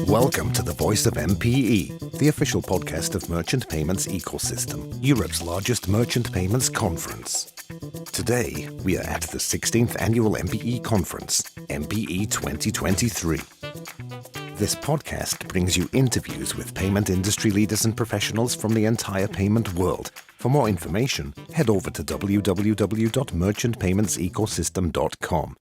Welcome to the Voice of MPE, the official podcast of Merchant Payments Ecosystem, Europe's largest merchant payments conference. Today, we are at the 16th Annual MPE Conference, MPE 2023. This podcast brings you interviews with payment industry leaders and professionals from the entire payment world. For more information, head over to www.merchantpaymentsecosystem.com.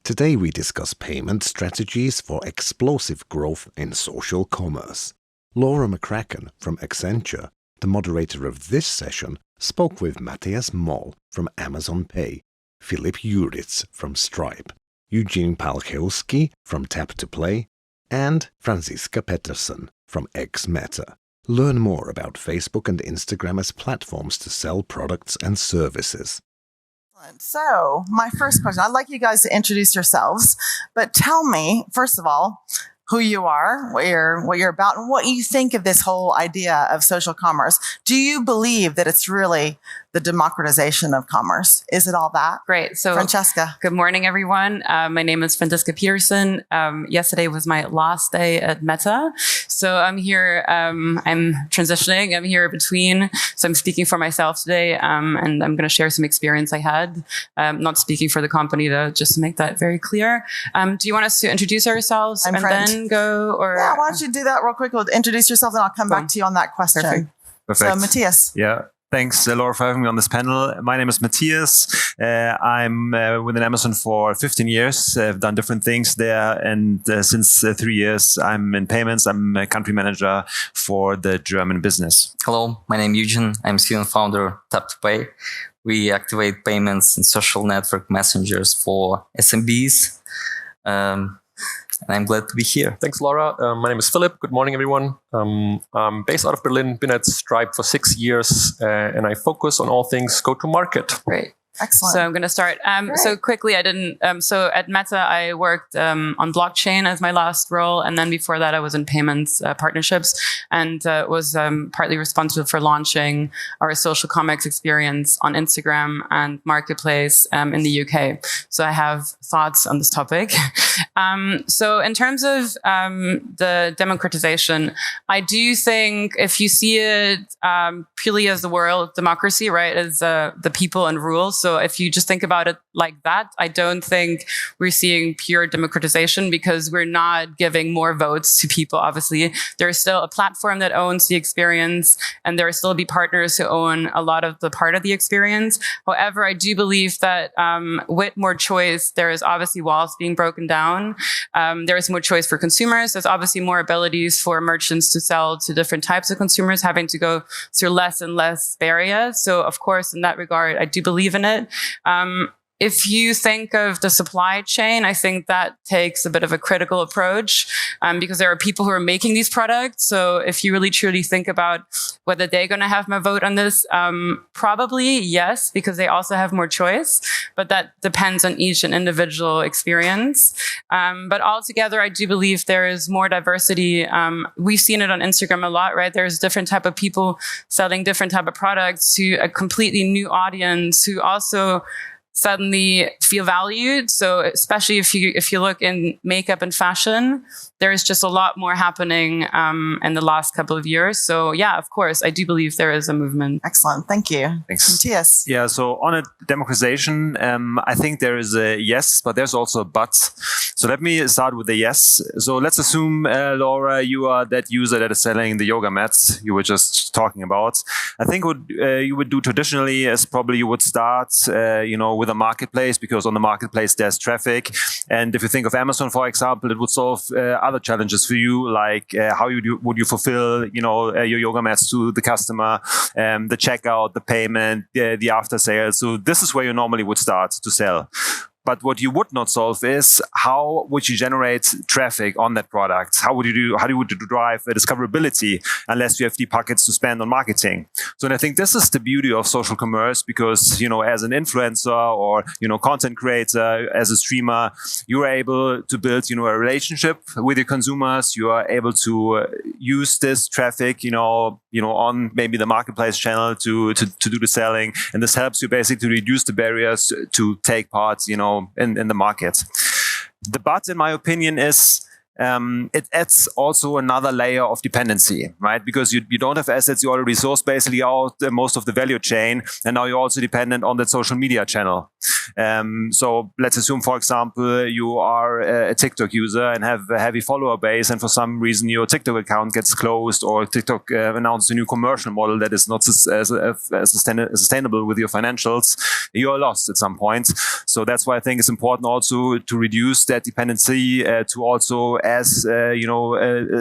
Today we discuss payment strategies for explosive growth in social commerce. Laura McCracken from Accenture, the moderator of this session, spoke with Matthias Moll from Amazon Pay, Filip Juritz from Stripe, Eugene Palchowski from Tap to Play, and Franziska Pettersson from X-Meta. Learn more about Facebook and Instagram as platforms to sell products and services. So, my first question, I'd like you guys to introduce yourselves, but tell me, first of all, who you are, what you're about, and what you think of this whole idea of social commerce. Do you believe that it's really the democratization of commerce? Is it all that? Great. So, Francesca. Good morning, everyone. My name is Franziska Pettersson. Yesterday was my last day at Meta. So I'm here, I'm transitioning. I'm here between. So I'm speaking for myself today, and I'm going to share some experience I had. Not speaking for the company, though, just to make that very clear. Do you want us to introduce ourselves then go? Or yeah, why don't you do that real quick? Introduce yourself, and I'll come back to you on that question. Perfect. So, Matthias. Yeah. Thanks, Laura, for having me on this panel. My name is Matthias. I'm within Amazon for 15 years. I've done different things there. And since 3 years, I'm in payments. I'm a country manager for the German business. Hello, my name is Eugene. I'm CEO and founder of Tap to Pay. We activate payments in social network messengers for SMBs. And I'm glad to be here. Thanks, Laura. My name is Philip. Good morning, everyone. I'm based out of Berlin, been at Stripe for 6 years, and I focus on all things go-to-market. Great. Excellent. So I'm going to start. So quickly, so at Meta, I worked on blockchain as my last role. And then before that, I was in payments partnerships and was partly responsible for launching our social commerce experience on Instagram and Marketplace in the UK. So I have thoughts on this topic. So in terms of the democratization, I do think if you see it purely as the world democracy, right, as the people and rules. So if you just think about it like that, I don't think we're seeing pure democratization because we're not giving more votes to people. Obviously, there's still a platform that owns the experience, and there will still be partners who own a lot of the part of the experience. However, I do believe that with more choice, there is obviously walls being broken down. There is more choice for consumers. There's obviously more abilities for merchants to sell to different types of consumers, having to go through less and less barriers. So, of course, in that regard, I do believe in it. If you think of the supply chain, I think that takes a bit of a critical approach because there are people who are making these products. So if you really truly think about whether they're going to have my vote on this, probably yes, because they also have more choice. But that depends on each and individual experience. But altogether, I do believe there is more diversity. We've seen it on Instagram a lot, right? There's different type of people selling different type of products to a completely new audience who also suddenly feel valued. So especially if you look in makeup and fashion, there is just a lot more happening in the last couple of years. So yeah, of course, I do believe there is a movement. Excellent. Thank you. Thanks. Matthias. Yeah, so on a democratization, I think there is a yes, but there's also a but. So let me start with the yes. So let's assume, Laura, you are that user that is selling the yoga mats you were just talking about. I think what you would do traditionally is probably you would start, with a marketplace, because on the marketplace there's traffic. And if you think of Amazon, for example, it would solve other challenges for you, like how would you fulfill, your yoga mats to the customer, the checkout, the payment, the after sales. So this is where you normally would start to sell. But what you would not solve is how would you generate traffic on that product? How would you drive discoverability unless you have deep pockets to spend on marketing? So I think this is the beauty of social commerce, because, as an influencer or, content creator, as a streamer, you are able to build, a relationship with your consumers. You are able to use this traffic, on maybe the marketplace channel to do the selling. And this helps you basically reduce the barriers to take part, in the market. The but, in my opinion, is it adds also another layer of dependency, right? Because you don't have assets, you already source basically out most of the value chain, and now you're also dependent on that social media channel. So let's assume, for example, you are a TikTok user and have a heavy follower base, and for some reason your TikTok account gets closed, or TikTok announced a new commercial model that is not sustainable with your financials. You are lost at some point. So that's why I think it's important also to reduce that dependency, to also, as a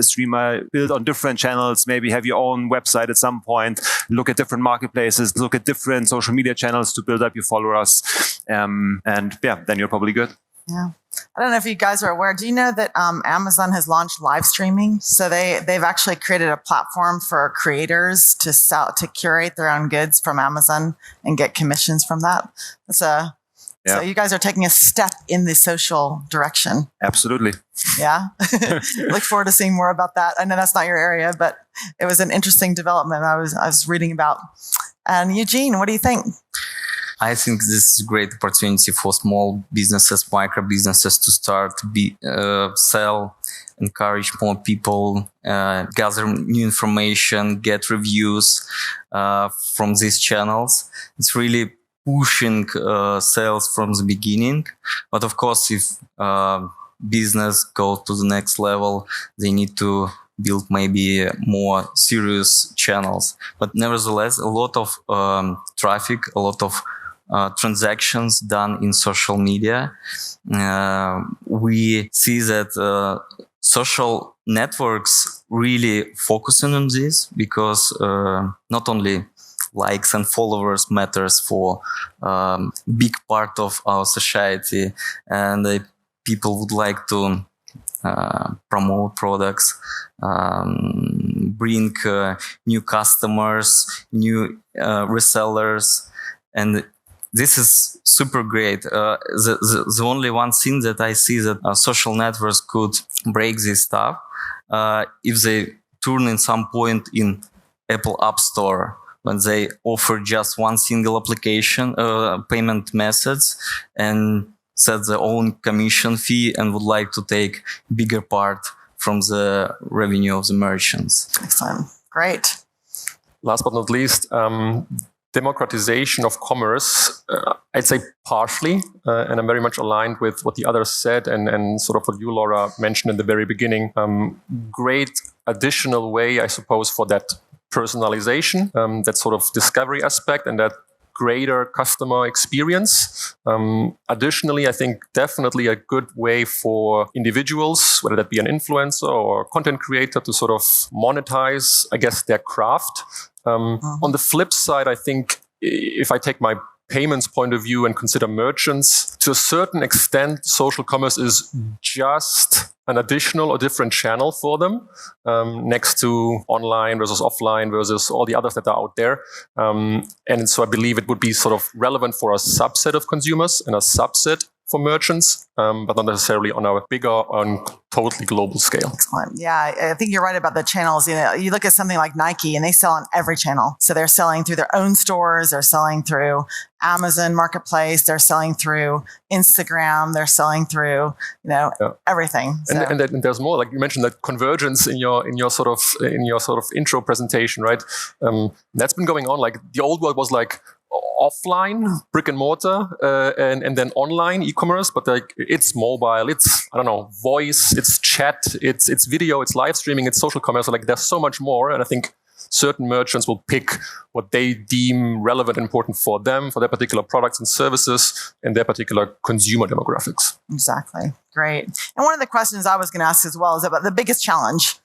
streamer, build on different channels, maybe have your own website at some point, look at different marketplaces, look at different social media channels to build up your followers. And yeah, then you're probably good. Yeah. I don't know if you guys are aware. Do you know that Amazon has launched live streaming? So they've actually created a platform for creators to curate their own goods from Amazon and get commissions from that. So you guys are taking a step in the social direction. Absolutely. Yeah. Look forward to seeing more about that. I know that's not your area, but it was an interesting development I was reading about. And Eugene, what do you think? I think this is a great opportunity for small businesses, micro businesses to start sell, encourage more people, gather new information, get reviews from these channels. It's really pushing sales from the beginning. But of course, if business goes to the next level, they need to build maybe more serious channels. But nevertheless, a lot of traffic, a lot of transactions done in social media. We see that social networks really focusing on this, because not only likes and followers matters for big part of our society, and people would like to promote products, bring new customers, new resellers, and this is super great. The only one thing that I see that social networks could break this stuff if they turn in some point in Apple App Store, when they offer just one single application, payment methods, and set their own commission fee and would like to take bigger part from the revenue of the merchants. Excellent. Great. Last but not least, democratization of commerce, I'd say partially, and I'm very much aligned with what the others said and sort of what you, Laura, mentioned in the very beginning. Great additional way, I suppose, for that personalization, that sort of discovery aspect and that greater customer experience. Additionally, I think definitely a good way for individuals, whether that be an influencer or content creator, to sort of monetize, I guess, their craft. On the flip side, I think if I take my payments point of view and consider merchants, to a certain extent, social commerce is just an additional or different channel for them, next to online versus offline versus all the others that are out there. And so I believe it would be sort of relevant for a subset of consumers and a subset for merchants, but not necessarily on a bigger, on totally global scale. Excellent. Yeah, I think you're right about the channels. You look at something like Nike, and they sell on every channel. So they're selling through their own stores, they're selling through Amazon Marketplace, they're selling through Instagram, they're selling through everything. So. And there's more. Like you mentioned, that convergence in your sort of intro presentation, right? That's been going on. Like the old world was like offline, brick and mortar, and then online e-commerce, but like it's mobile, it's, I don't know, voice, it's chat, it's video, it's live streaming, it's social commerce. So like there's so much more. And I think certain merchants will pick what they deem relevant and important for them, for their particular products and services, and their particular consumer demographics. Exactly. Great. And one of the questions I was going to ask as well is about the biggest challenge.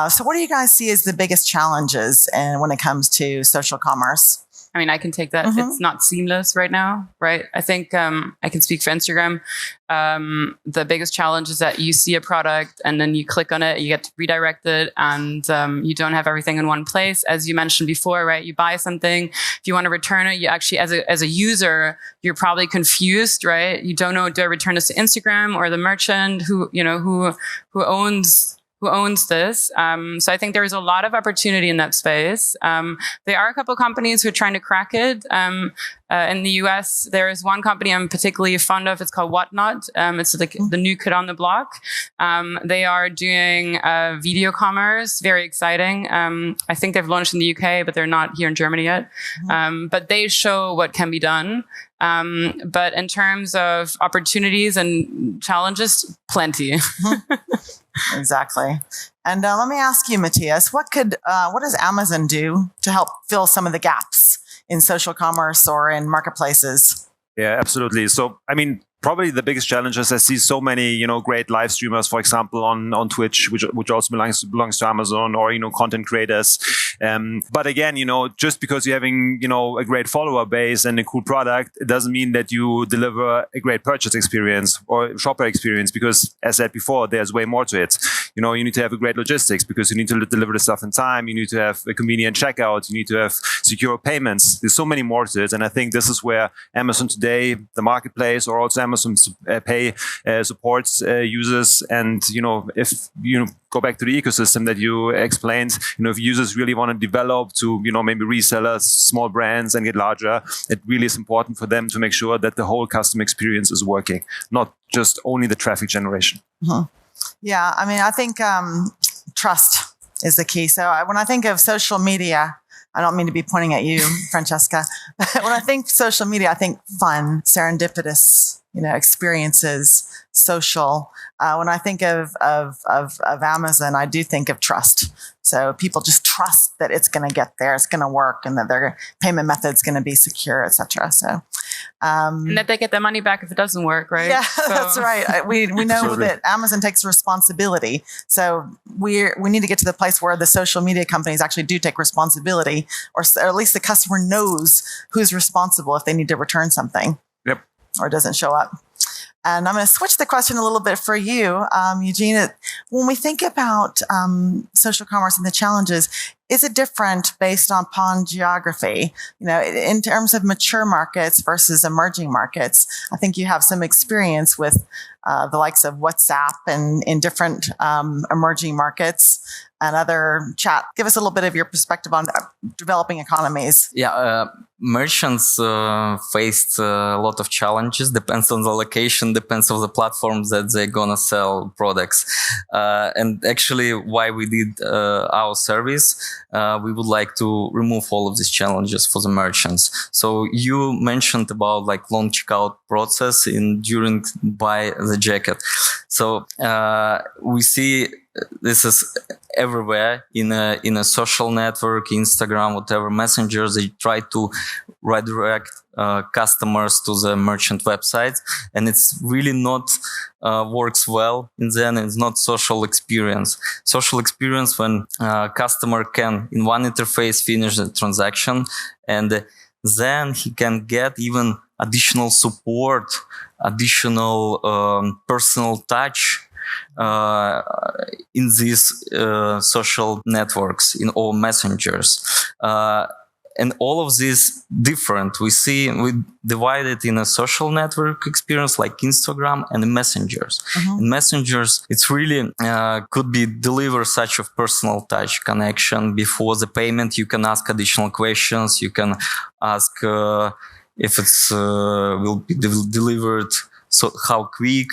So what do you guys see as the biggest challenges when it comes to social commerce? I mean, I can take that. Mm-hmm. It's not seamless right now, right? I think I can speak for Instagram. The biggest challenge is that you see a product and then you click on it, you get redirected, and you don't have everything in one place. As you mentioned before, right? You buy something, if you want to return it, you actually, as a user, you're probably confused, right? You don't know, do I return this to Instagram or the merchant who owns who owns this. So I think there is a lot of opportunity in that space. There are a couple of companies who are trying to crack it. In the US, there is one company I'm particularly fond of. It's called Whatnot. It's like the new kid on the block. They are doing video commerce, very exciting. I think they've launched in the UK, but they're not here in Germany yet. But they show what can be done. But in terms of opportunities and challenges, plenty. Exactly. And let me ask you, Matthias, what does Amazon do to help fill some of the gaps in social commerce or in marketplaces? Yeah, absolutely. So, I mean, probably the biggest challenge is I see so many, great live streamers, for example, on Twitch, which also belongs to Amazon, or, content creators. But again, just because you're having, a great follower base and a cool product, it doesn't mean that you deliver a great purchase experience or shopper experience, because as said before, there's way more to it. You need to have a great logistics because you need to deliver the stuff in time. You need to have a convenient checkout. You need to have secure payments. There's so many more to it. And I think this is where Amazon today, the marketplace, or also Amazon Pay supports users. And, if you go back to the ecosystem that you explained, if users really want to develop to, maybe resellers, small brands, and get larger, it really is important for them to make sure that the whole customer experience is working, not just only the traffic generation. Yeah, I mean, I think trust is the key. So when I think of social media, I don't mean to be pointing at you, Francesca, but when I think social media, I think fun, serendipitous, experiences, social. When I think of Amazon, I do think of trust. So people just trust that it's going to get there, it's going to work, and that their payment method's going to be secure, etc. So, and that they get their money back if it doesn't work, right? Yeah, so. That's right. We know that Amazon takes responsibility. So we need to get to the place where the social media companies actually do take responsibility, or at least the customer knows who's responsible if they need to return something. Yep. Or doesn't show up. And I'm going to switch the question a little bit for you, Eugene. When we think about social commerce and the challenges, is it different based upon geography? In terms of mature markets versus emerging markets, I think you have some experience with the likes of WhatsApp and in different emerging markets and other chat. Give us a little bit of your perspective on developing economies. Yeah, merchants faced a lot of challenges. Depends on the location, depends on the platforms that they're gonna sell products. And actually, why we did our service, we would like to remove all of these challenges for the merchants. So you mentioned about like long checkout process during buy the jacket. So we see this is everywhere in a social network, Instagram, whatever, messengers. They try to redirect customers to the merchant website, and it's really not works well in the end. It's not social experience. Social experience when customer can in one interface finish the transaction, and then he can get even additional support, additional personal touch in these social networks, in all messengers. And all of this different. We divide it in a social network experience like Instagram and messengers. In messengers, it's really could be deliver such a personal touch connection. Before the payment, you can ask additional questions. You can ask if it's will be delivered, so how quick.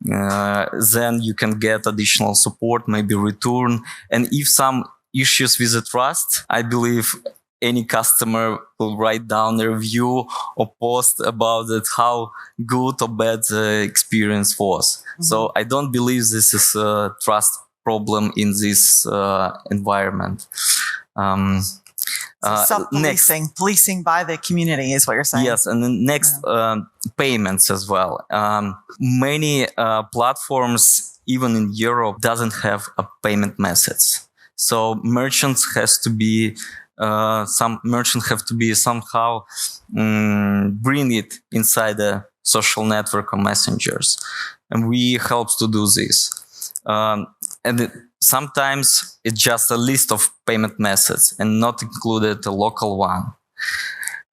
Then you can get additional support, maybe return. And if some issues with the trust, I believe any customer will write down a review or post about it, how good or bad the experience was. So I don't believe this is a trust problem in this environment. Self-policing, policing by the community is what you're saying. Yes, and then next, payments as well. Many platforms, even in Europe, doesn't have a payment methods. So merchants has to be some merchants have to be somehow bring it inside the social network or messengers, and we help to do this. Sometimes it's just a list of payment methods and not included a local one.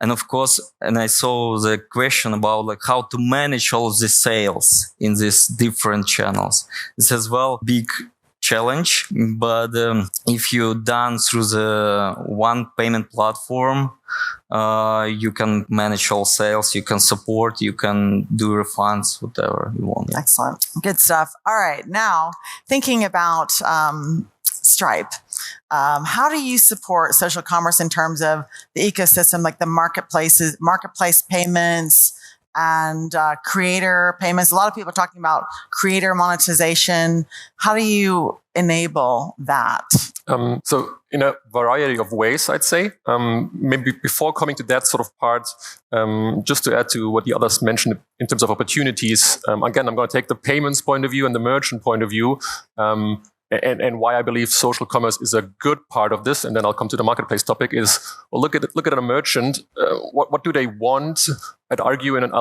And of course, and I saw the question about like how to manage all of the sales in these different channels. It's as well big challenge, but if you're done through the one payment platform, you can manage all sales, you can support, you can do refunds, whatever you want. Excellent. Good stuff. All right. Now, thinking about Stripe, how do you support social commerce in terms of the ecosystem, like the marketplace payments, and creator payments? A lot of people are talking about creator monetization. How do you enable that? So in a variety of ways, I'd say. Maybe before coming to that sort of part, just to add to what the others mentioned in terms of opportunities, again, I'm going to take the payments point of view and the merchant point of view, and why I believe social commerce is a good part of this, and then I'll come to the marketplace topic. Is, well, look at a merchant. What do they want? I'd argue in an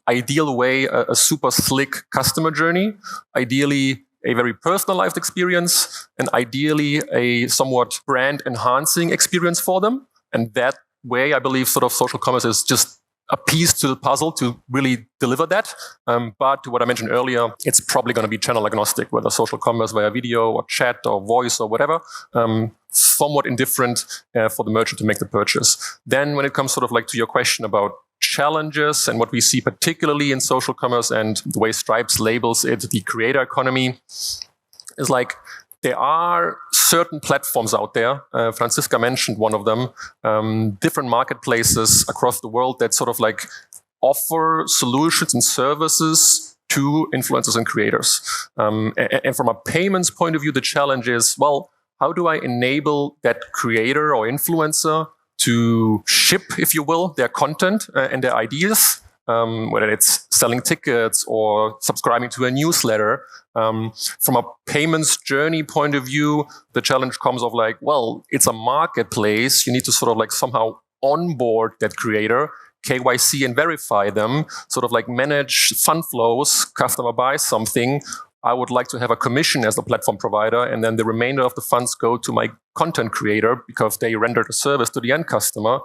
ideal way, a super slick customer journey, ideally a very personalized experience, and ideally a somewhat brand enhancing experience for them. And that way, I believe sort of social commerce is just a piece to the puzzle to really deliver that. But to what I mentioned earlier, it's probably going to be channel agnostic, whether social commerce via video or chat or voice or whatever, somewhat indifferent for the merchant to make the purchase. Then when it comes sort of like to your question about challenges and what we see particularly in social commerce and the way Stripes labels it, the creator economy, is like there are certain platforms out there. Franziska mentioned one of them, different marketplaces across the world that sort of like offer solutions and services to influencers and creators. And from a payments point of view, the challenge is, well, how do I enable that creator or influencer to ship, if you will, their content and their ideas, whether it's selling tickets or subscribing to a newsletter. From a payments journey point of view, the challenge comes of like, well, it's a marketplace. You need to sort of like somehow onboard that creator, KYC and verify them, sort of like manage fund flows. Customer buys something, I would like to have a commission as the platform provider, and then the remainder of the funds go to my content creator because they rendered a service to the end customer.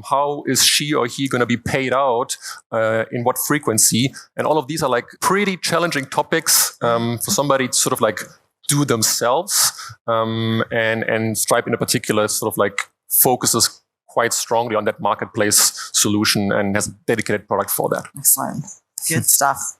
How is she or he going to be paid out? In what frequency? And all of these are like pretty challenging topics for somebody to sort of like do themselves. And Stripe in particular sort of like focuses quite strongly on that marketplace solution and has a dedicated product for that. Excellent. Good stuff.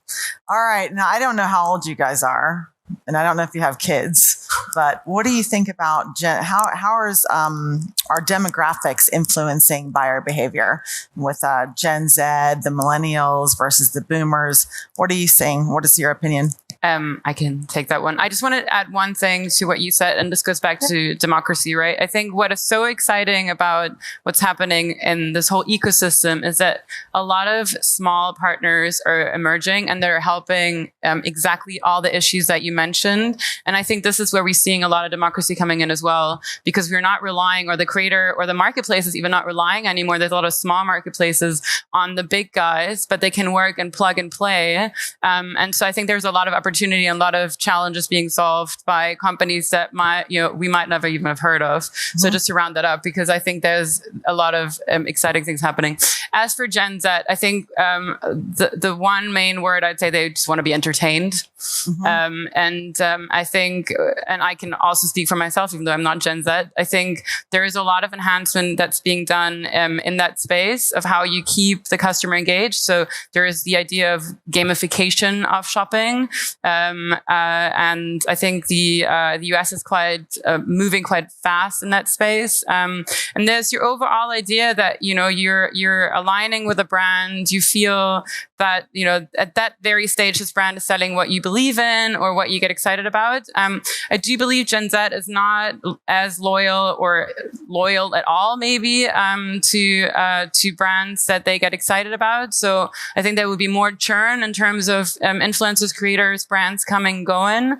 All right. Now, I don't know how old you guys are, and I don't know if you have kids, but what do you think about how is our demographics influencing buyer behavior with Gen Z, the millennials versus the boomers? What are you seeing? What is your opinion? I can take that one. I just want to add one thing to what you said, and this goes back to democracy, right? I think what is so exciting about what's happening in this whole ecosystem is that a lot of small partners are emerging and they're helping exactly all the issues that you mentioned. And I think this is where we're seeing a lot of democracy coming in as well, because we're not relying, or the creator or the marketplace is even not relying anymore. There's a lot of small marketplaces on the big guys, but they can work and plug and play. And so I think there's a lot of opportunity and a lot of challenges being solved by companies that we might never even have heard of. Mm-hmm. So just to round that up, because I think there's a lot of exciting things happening. As for Gen Z, I think the one main word I'd say, they just want to be entertained. Mm-hmm. I think, and I can also speak for myself, even though I'm not Gen Z, I think there is a lot of enhancement that's being done in that space of how you keep the customer engaged. So there is the idea of gamification of shopping. And I think the US is quite moving quite fast in that space. And there's your overall idea that you're aligning with a brand. You feel that at that very stage, this brand is selling what you believe in or what you get excited about. I do believe Gen Z is not as loyal or loyal at all, maybe to brands that they get excited about. So I think there will be more churn in terms of influencers, creators, brands coming, going.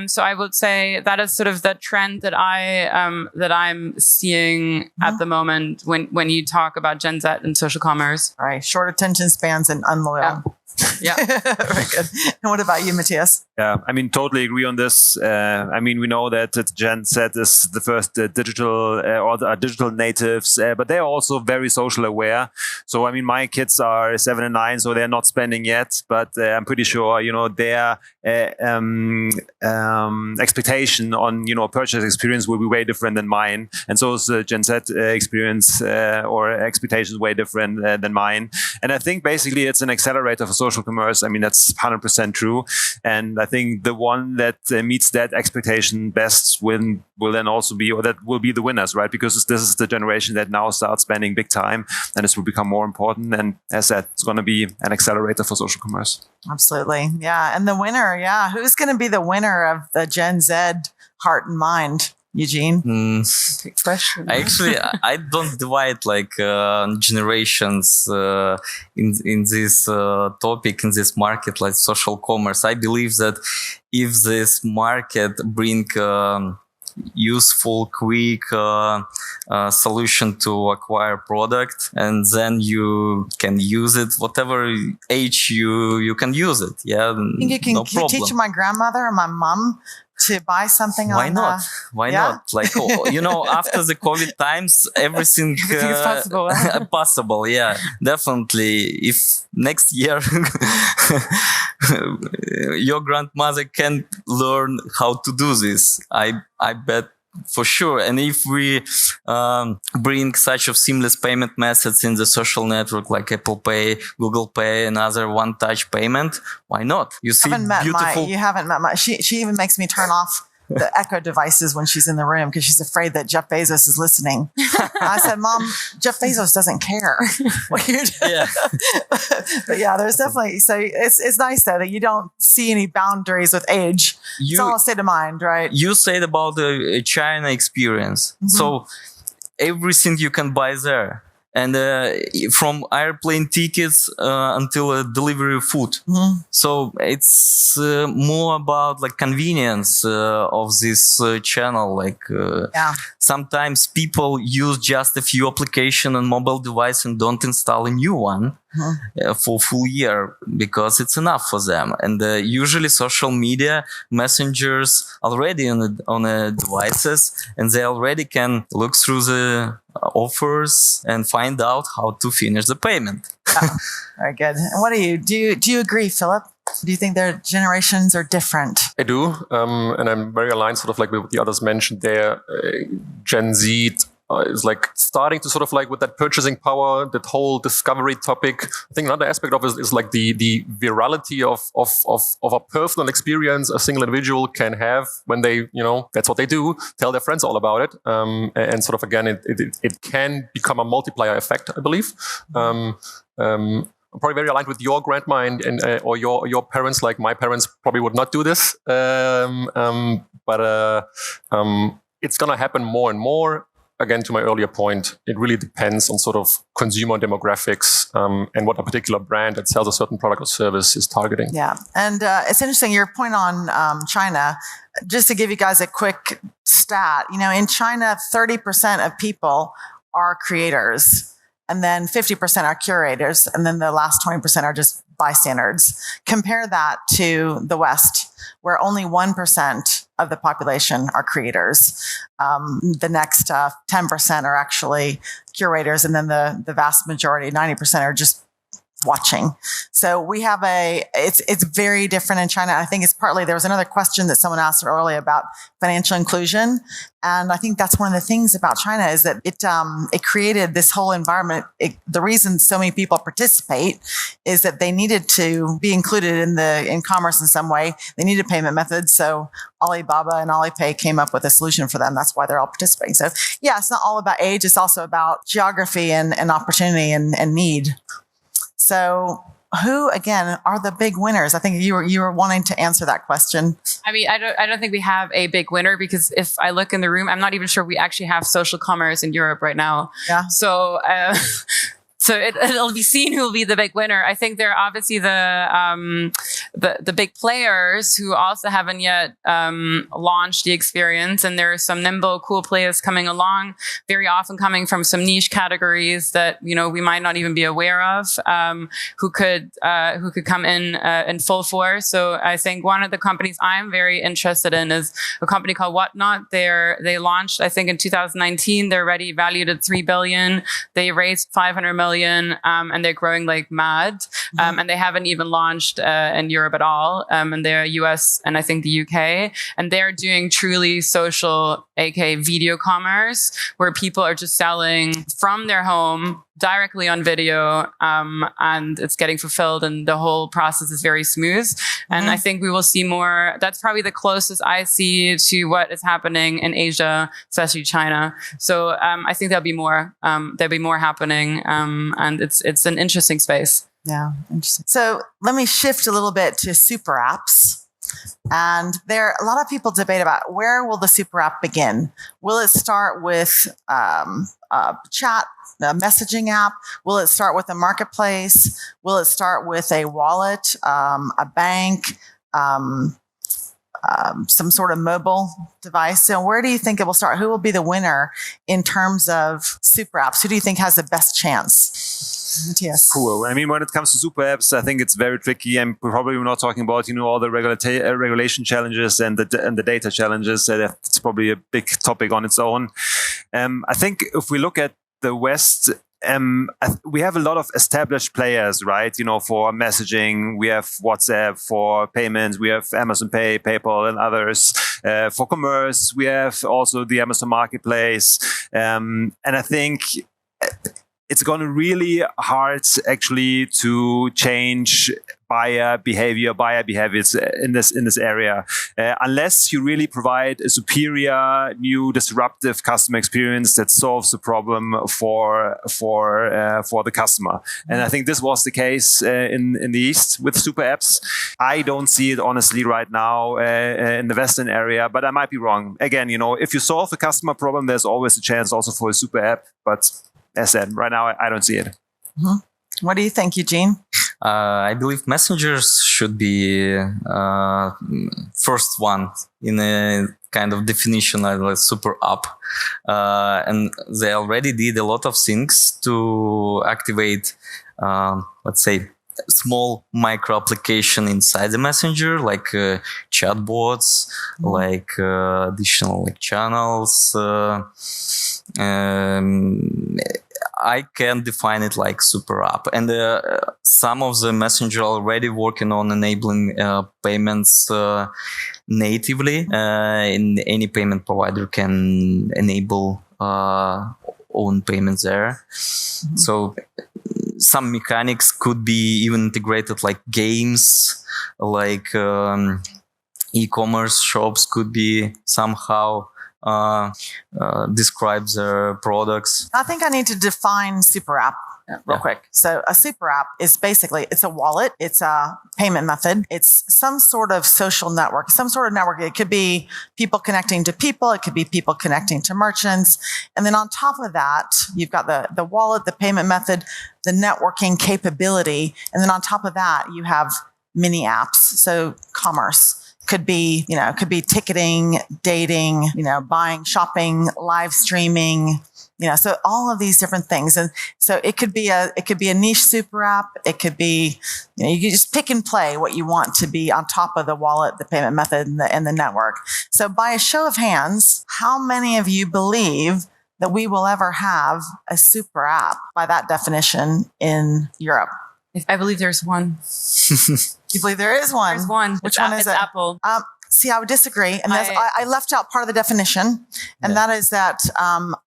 So I would say that is sort of the trend that I'm seeing at the moment when you talk about Gen Z and social commerce. All right, short attention spans and unloyal. Yeah. Very good. And what about you, Matthias? Yeah, I mean, totally agree on this. I mean, we know that Gen Z is the first digital or the digital natives, but they're also very social aware. So, I mean, my kids are 7 and 9, so they're not spending yet, but I'm pretty sure, their expectation on, purchase experience will be way different than mine. And so is the Gen Z experience or expectations way different than mine. And I think basically it's an accelerator for social commerce. I mean, that's 100% true. And I think the one that meets that expectation best will then also be, or that will be the winners, right? Because this is the generation that now starts spending big time, and this will become more important. And as said, it's going to be an accelerator for social commerce. Absolutely. Yeah. And the winner, who's going to be the winner of the Gen Z heart and mind? Eugene? Good question. Actually, I don't divide generations in this topic, in this market, like social commerce. I believe that if this market bring useful, quick solution to acquire product, and then you can use it whatever age you can use it. Yeah, I think you can no problem. teach my grandmother and my mom to buy something. Why not? Why not? Like, after the COVID times, everything is possible. Possible, yeah, definitely. If next year your grandmother can learn how to do this, I bet for sure. And if we bring such of seamless payment methods in the social network like Apple Pay, Google Pay, and other one-touch payment, why not? You see, you haven't met my. She even makes me turn off the Echo devices when she's in the room because she's afraid that Jeff Bezos is listening. I said, Mom, Jeff Bezos doesn't care what you're doing. Yeah. But yeah, there's definitely, so it's nice though that you don't see any boundaries with age. It's all a state of mind, right? You said about the China experience. Mm-hmm. So everything you can buy there. And from airplane tickets until delivery of food. Mm-hmm. So it's more about like convenience of this channel. Like sometimes people use just a few applications on mobile device and don't install a new one for full year because it's enough for them. And usually social media messengers already on the devices, and they already can look through the offers and find out how to finish the payment. Very good. And what do you agree, Philip? Do you think their generations are different? I do, and I'm very aligned sort of like with what the others mentioned there. Gen Z is like starting to sort of like with that purchasing power, that whole discovery topic. I think another aspect of it is like the virality of a personal experience a single individual can have when they, that's what they do, tell their friends all about it. And sort of again, it can become a multiplier effect, I believe. I'm probably very aligned with your grandma and or your parents. Like my parents probably would not do this, but it's gonna happen more and more. Again, to my earlier point, it really depends on sort of consumer demographics and what a particular brand that sells a certain product or service is targeting. Yeah, and it's interesting your point on China. Just to give you guys a quick stat, in China, 30% of people are creators, and then 50% are curators, and then the last 20% are just bystanders. Compare that to the West, where only 1% of the population are creators. The next 10% are actually curators, and then the vast majority, 90%, are just watching. So we have it's very different in China. I think it's partly, there was another question that someone asked earlier about financial inclusion. And I think that's one of the things about China is that it created this whole environment. The reason so many people participate is that they needed to be included in commerce in some way. They needed payment methods. So Alibaba and Alipay came up with a solution for them. That's why they're all participating. So yeah, it's not all about age. It's also about geography and opportunity and need. So who, again, are the big winners? I think you were wanting to answer that question. I mean, I don't think we have a big winner, because if I look in the room, I'm not even sure we actually have social commerce in Europe right now. Yeah. So So it'll be seen who will be the big winner. I think they're obviously the big players who also haven't yet launched the experience, and there are some nimble, cool players coming along, very often coming from some niche categories that we might not even be aware of, who could come in full force. So I think one of the companies I'm very interested in is a company called Whatnot. They launched, I think, in 2019. They're already valued at $3 billion. They raised $500 million, and they're growing like mad. And they haven't even launched in Europe at all. And they're US and I think the UK. And they're doing truly social, aka video commerce, where people are just selling from their home directly on video, and it's getting fulfilled, and the whole process is very smooth. And I think we will see more. That's probably the closest I see to what is happening in Asia, especially China. So I think there'll be more. There'll be more happening, and it's an interesting space. Yeah, interesting. So let me shift a little bit to super apps. And a lot of people debate about where will the super app begin? Will it start with chat, a messaging app? Will it start with a marketplace? Will it start with a wallet, a bank, some sort of mobile device? So where do you think it will start? Who will be the winner in terms of super apps? Who do you think has the best chance? Matthias. Cool. I mean, when it comes to super apps, I think it's very tricky, and probably we're not talking about all the regulation challenges and the data challenges. That's probably a big topic on its own. I think if we look at the West, we have a lot of established players, right? For messaging, we have WhatsApp. For payments, we have Amazon Pay, PayPal, and others. For commerce, we have also the Amazon Marketplace. And I think it's going to really hard actually to change buyer behaviors in this area, unless you really provide a superior, new, disruptive customer experience that solves the problem for the customer. And I think this was the case in the East with super apps. I don't see it honestly right now in the Western area, but I might be wrong. Again, if you solve the customer problem, there's always a chance also for a super app. But as said, right now I don't see it. What do you think, Eugene? I believe messengers should be first one in a kind of definition of a super app. And they already did a lot of things to activate, let's say, small micro application inside the messenger, like chatbots, like additional channels. I can define it like super app, and some of the messenger already working on enabling payments natively. In any payment provider can enable own payments there. So some mechanics could be even integrated, like games, like e-commerce shops could be somehow describe their products. I think I need to define super app real quick. So a super app is basically, it's a wallet, it's a payment method, it's some sort of social network, some sort of network. It could be people connecting to people, it could be people connecting to merchants. And then on top of that, you've got the wallet, the payment method, the networking capability. And then on top of that, you have mini apps. So commerce. Could be ticketing, dating, buying, shopping, live streaming, so all of these different things. And so it could be a niche super app. It could be, you can just pick and play what you want to be on top of the wallet, the payment method, and the network. So by a show of hands, how many of you believe that we will ever have a super app by that definition in Europe? I believe there's one. You believe there is one? There's one. Which one is it? Apple. See, I would disagree. And I left out part of the definition. And that is that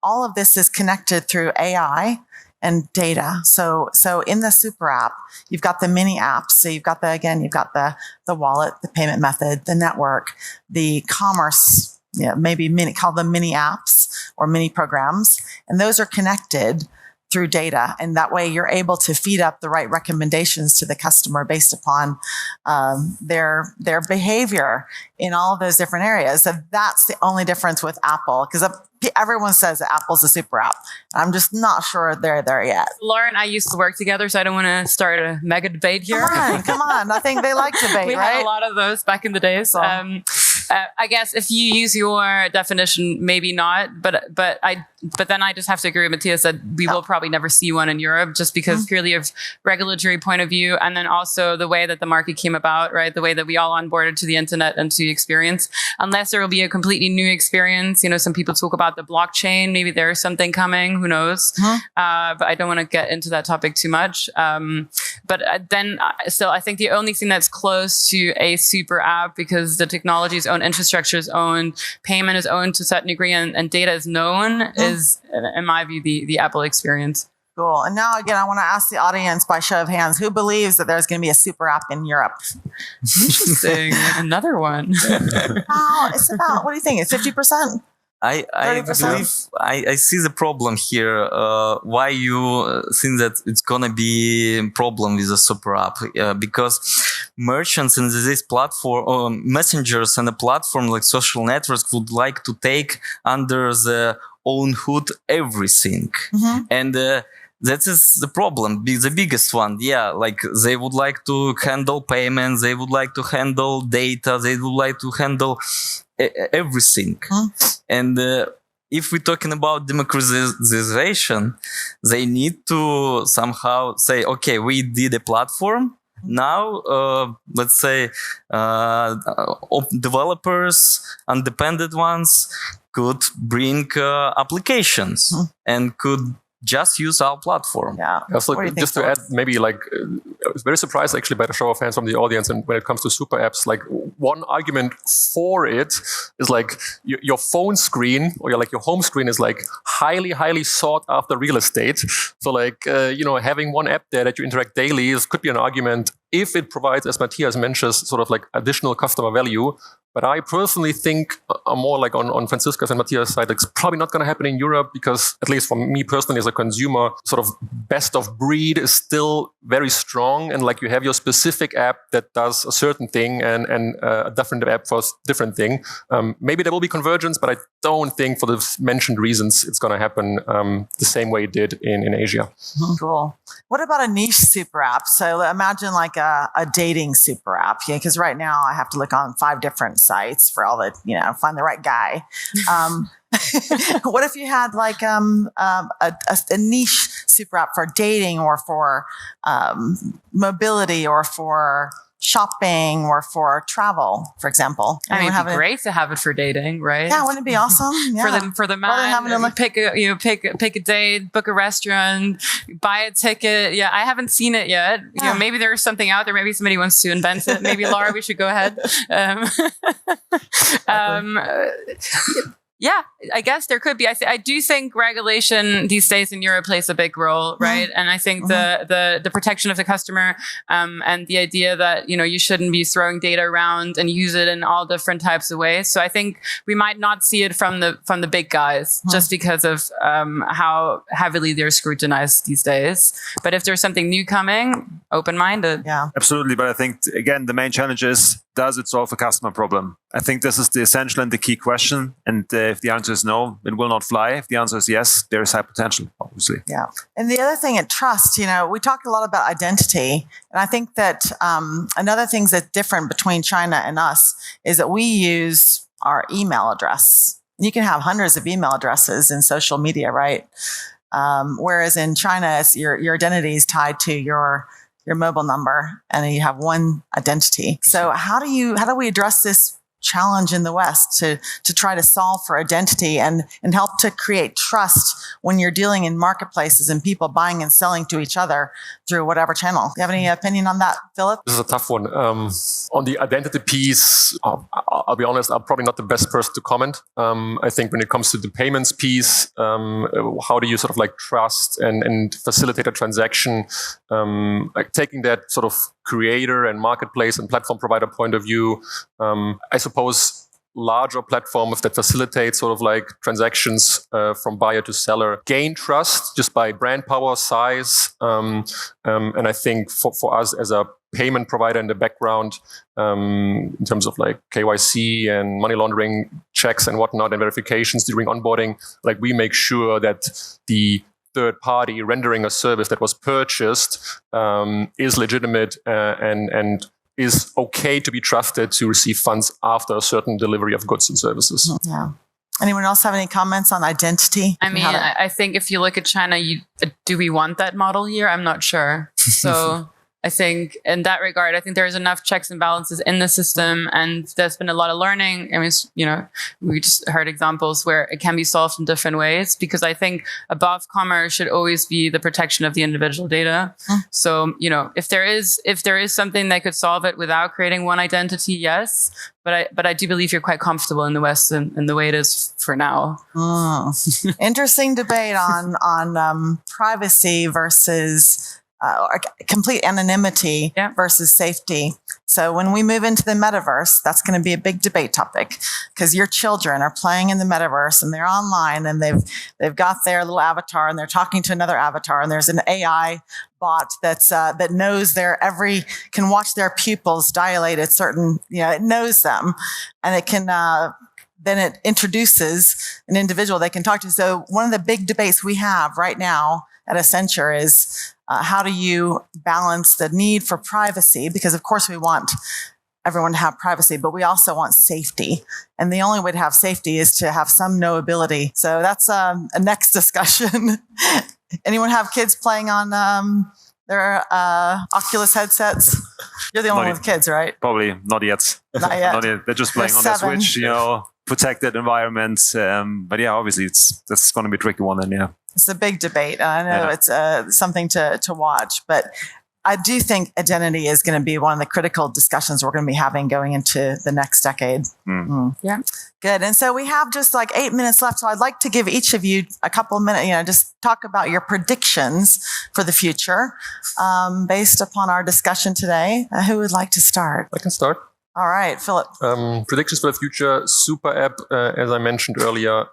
all of this is connected through AI and data. So in the super app, you've got the mini apps. So you've got the wallet, the payment method, the network, the commerce, maybe call them mini apps or mini programs. And those are connected through data. And that way you're able to feed up the right recommendations to the customer based upon their behavior in all of those different areas. So that's the only difference with Apple, because everyone says that Apple's a super app. I'm just not sure they're there yet. Laura and I used to work together, so I don't want to start a mega debate here. Come on. I think they like debate, we right? had a lot of those back in the days. So. I guess if you use your definition, maybe not. But then I just have to agree with Matthias that we will probably never see one in Europe, just because purely of regulatory point of view, and then also the way that the market came about, right? The way that we all onboarded to the internet and to experience. Unless there will be a completely new experience. Some people talk about the blockchain. Maybe there's something coming. Who knows? But I don't want to get into that topic too much. But then still, I think the only thing that's close to a super app, because the technology is owned, infrastructure is owned, payment is owned to a certain degree, and data is known, is, in my view, the Apple experience. Cool. And now, again, I want to ask the audience by show of hands, who believes that there's going to be a super app in Europe? Interesting. Another one. It's about, what do you think? It's 50%? I believe I see the problem here. Why you think that it's gonna be a problem with the super app? Because merchants in this platform, messengers and a platform like social networks would like to take under their own hood everything, and that is the problem, the biggest one. Yeah, like they would like to handle payments, they would like to handle data, they would like to handle everything. And if we're talking about democratization, they need to somehow say, okay, we did a platform. Now, let's say developers, independent ones, could bring applications and could just use our platform. Yeah. So just to add, maybe I was very surprised actually by the show of hands from the audience. And when it comes to super apps, one argument for it is your phone screen or your home screen is highly, highly sought after real estate. So having one app there that you interact daily could be an argument if it provides, as Matthias mentions, sort of additional customer value. But I personally think more on Francisca's and Matthias' side, it's probably not going to happen in Europe because, at least for me personally as a consumer, sort of best of breed is still very strong. And you have your specific app that does a certain thing and a different app for a different thing. Maybe there will be convergence, but I don't think for the mentioned reasons it's going to happen the same way it did in Asia. Cool. What about a niche super app? So imagine a dating super app, because right now I have to look on 5 different sites for all the, find the right guy. What if you had a niche super app for dating or for mobility or for shopping or for travel, for example? I mean, it'd be great to have it for dating, right? Yeah, wouldn't it be awesome? Yeah. For the man, pick a date, book a restaurant, buy a ticket. Yeah, I haven't seen it yet. Yeah. Maybe there's something out there. Maybe somebody wants to invent it. Maybe Laura, we should go ahead. Yeah, I guess there could be. I do think regulation these days in Europe plays a big role, right? And I think the protection of the customer and the idea that you shouldn't be throwing data around and use it in all different types of ways. So I think we might not see it from the big guys just because of how heavily they're scrutinized these days. But if there's something new coming, open-minded. Yeah, absolutely. But I think again the main challenge is, does it solve a customer problem? I think this is the essential and the key question. And if the answer is no, it will not fly. If the answer is yes, there is high potential, obviously. Yeah. And the other thing at trust, we talked a lot about identity. And I think that another thing that's different between China and us is that we use our email address. You can have hundreds of email addresses in social media, right? Whereas in China, your identity is tied to your mobile number and you have one identity. So how do we address this challenge in the West to try to solve for identity and help to create trust when you're dealing in marketplaces and people buying and selling to each other through whatever channel? Do you have any opinion on that, Philip? This is a tough one. On the identity piece, I'll be honest, I'm probably not the best person to comment. I think when it comes to the payments piece, how do you sort of trust and facilitate a transaction? Taking that sort of creator and marketplace and platform provider point of view, I suppose larger platforms that facilitate sort of like transactions from buyer to seller gain trust just by brand power, size. And I think for us as a payment provider in the background, in terms of like KYC and money laundering checks and whatnot and verifications during onboarding, like we make sure that the third party rendering a service that was purchased is legitimate and is okay to be trusted to receive funds after a certain delivery of goods and services. Yeah. Anyone else have any comments on identity? I mean, I think if you look at China, do we want that model here? I'm not sure. So I think in that regard, I think there's enough checks and balances in the system, and there's been a lot of learning. I mean, we just heard examples where it can be solved in different ways, because I think above commerce should always be the protection of the individual data. So, if there is something that could solve it without creating one identity, yes. But I do believe you're quite comfortable in the West and the way it is for now. Interesting debate on privacy versus complete anonymity versus safety. So when we move into the metaverse, that's going to be a big debate topic, because your children are playing in the metaverse and they're online and they've got their little avatar and they're talking to another avatar, and there's an AI bot that knows can watch their pupils dilate at certain, it knows them, and it can then it introduces an individual they can talk to. So one of the big debates we have right now at Accenture is how do you balance the need for privacy? Because of course we want everyone to have privacy, but we also want safety. And the only way to have safety is to have some knowability. So that's a next discussion. Anyone have kids playing on their Oculus headsets? You're the only one with kids, right? Probably not yet. Not yet. Not yet. They're just playing on their Switch, protected environment. But yeah, obviously that's going to be a tricky one then, yeah. It's a big debate. I know it's something to watch, but I do think identity is going to be one of the critical discussions we're going to be having going into the next decade. Yeah. Good. And so we have just like 8 minutes left. So I'd like to give each of you a couple of minutes, just talk about your predictions for the future based upon our discussion today. Who would like to start? I can start. All right, Philip. Predictions for the future, super app, as I mentioned earlier,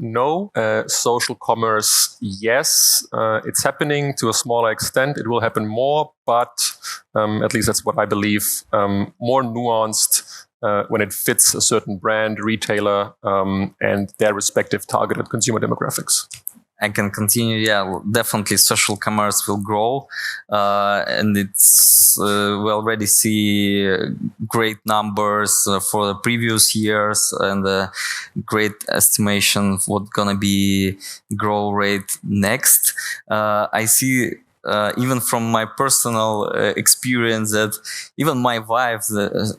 no. Social commerce, yes. It's happening to a smaller extent. It will happen more, but at least that's what I believe, more nuanced when it fits a certain brand, retailer, and their respective targeted consumer demographics. I can continue. Yeah, definitely social commerce will grow. And we already see great numbers for the previous years and great estimation of what's going to be growth rate next. I see even from my personal experience that even my wife,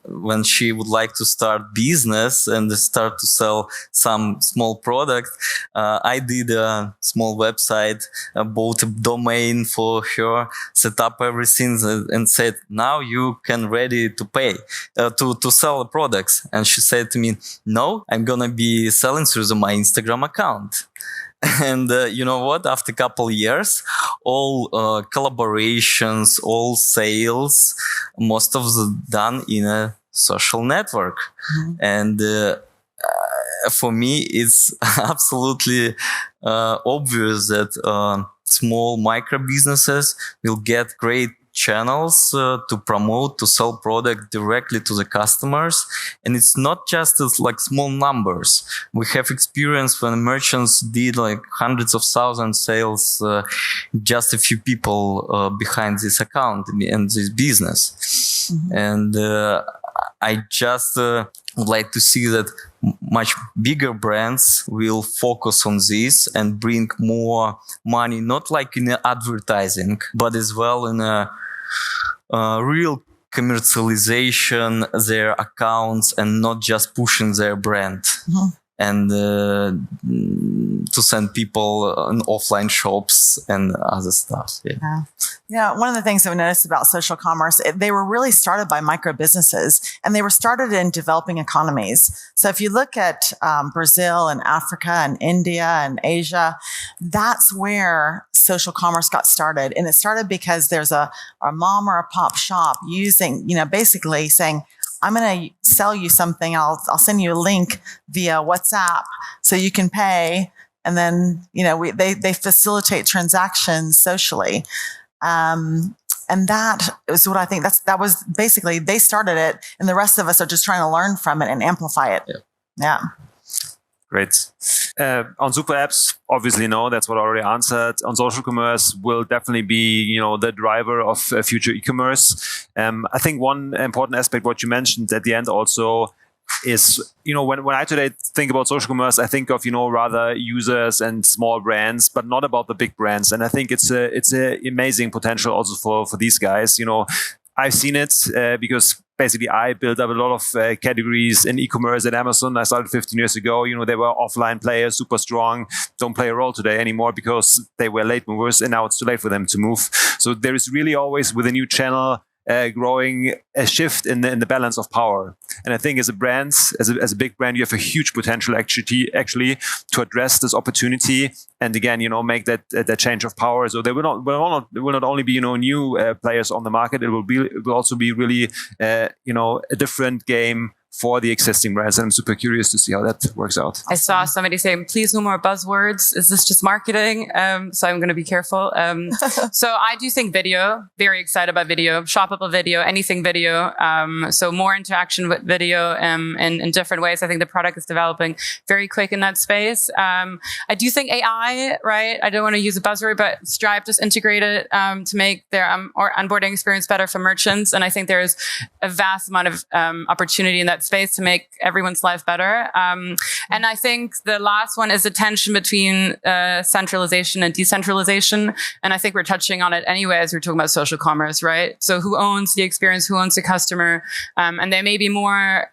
when she would like to start business and start to sell some small product, I did a small website, bought a domain for her, set up everything and said, now you can ready to pay, to sell the products. And she said to me, no, I'm going to be selling through my Instagram account. And you know what? After a couple of years, all collaborations, all sales, most of them done in a social network. And for me, it's absolutely obvious that small micro businesses will get great channels to promote, to sell product directly to the customers. And it's not just like small numbers. We have experience when merchants did like hundreds of thousands sales, just a few people behind this account and this business. And I just would like to see that much bigger brands will focus on this and bring more money, not like in advertising, but as well in a real commercialization their accounts and not just pushing their brand. And to send people in offline shops and other stuff. Yeah, one of the things that we noticed about social commerce, they were really started by micro businesses, and they were started in developing economies. So if you look at Brazil and Africa and India and Asia, that's where social commerce got started. And it started because there's a mom or a pop shop using, basically saying, I'm going to sell you something. I'll send you a link via WhatsApp so you can pay. And then, they facilitate transactions socially. And that is what I think that was basically, they started it, and the rest of us are just trying to learn from it and amplify it. Yeah. Great. On super apps, obviously, no, that's what I already answered. On social commerce will definitely be, the driver of future e-commerce. I think one important aspect, what you mentioned at the end also, is, when I today think about social commerce, I think of, rather users and small brands, but not about the big brands. And I think it's a amazing potential also for these guys. I've seen it because basically I built up a lot of categories in e-commerce at Amazon. I started 15 years ago. They were offline players, super strong, don't play a role today anymore because they were late movers, and now it's too late for them to move. So there is really always, with a new channel, growing a shift in the balance of power. And I think as a brand, as a big brand, you have a huge potential actually to address this opportunity. And again, make that change of power. So there will not only be new players on the market. It will also be really a different game for the existing brands. And I'm super curious to see how that works out. I saw somebody saying, please no more buzzwords. Is this just marketing? So I'm going to be careful. So I do think video, very excited about video, shoppable video, anything video. So more interaction with video in different ways. I think the product is developing very quick in that space. I do think AI, right? I don't want to use a buzzword, but Stripe just integrated to make their onboarding experience better for merchants. And I think there's a vast amount of opportunity in that space to make everyone's life better. And I think the last one is the tension between centralization and decentralization. And I think we're touching on it anyway as we're talking about social commerce, right? So who owns the experience? Who owns the customer? And there may be more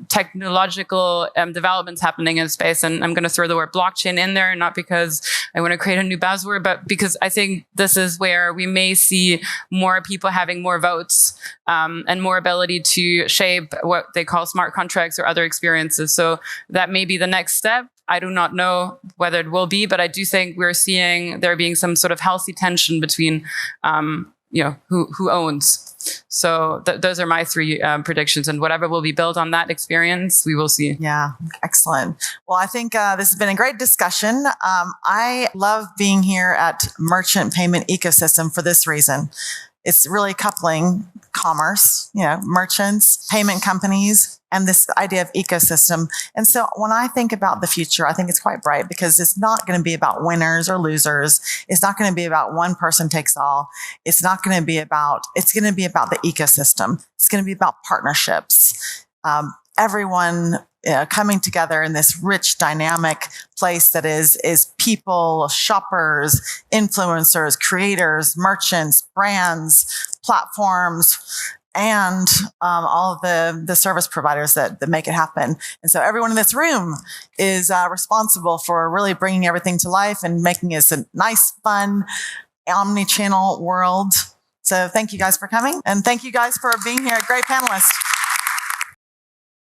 technological developments happening in space. And I'm going to throw the word blockchain in there, not because I want to create a new buzzword, but because I think this is where we may see more people having more votes and more ability to shape what they call smart contracts or other experiences. So that may be the next step. I do not know whether it will be, but I do think we're seeing there being some sort of healthy tension between, who owns. So those are my three predictions, and whatever will be built on that experience, we will see. Yeah, excellent. Well, I think this has been a great discussion. I love being here at Merchant Payment Ecosystem for this reason. It's really coupling commerce, merchants, payment companies, and this idea of ecosystem. And so when I think about the future, I think it's quite bright because it's not going to be about winners or losers. It's not going to be about one person takes all. It's going to be about the ecosystem. It's going to be about partnerships. Everyone coming together in this rich, dynamic place that is people, shoppers, influencers, creators, merchants, brands, platforms, and all of the service providers that make it happen. And so everyone in this room is responsible for really bringing everything to life and making this a nice, fun, omni-channel world. So thank you guys for coming, and thank you guys for being here. Great panelists.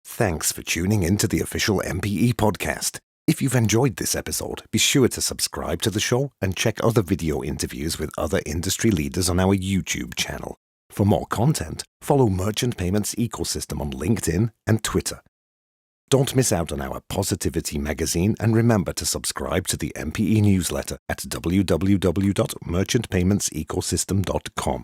Thanks for tuning in to the official MPE podcast. If you've enjoyed this episode, be sure to subscribe to the show and check other video interviews with other industry leaders on our YouTube channel. For more content, follow Merchant Payments Ecosystem on LinkedIn and Twitter. Don't miss out on our Positivity magazine, and remember to subscribe to the MPE newsletter at www.merchantpaymentsecosystem.com.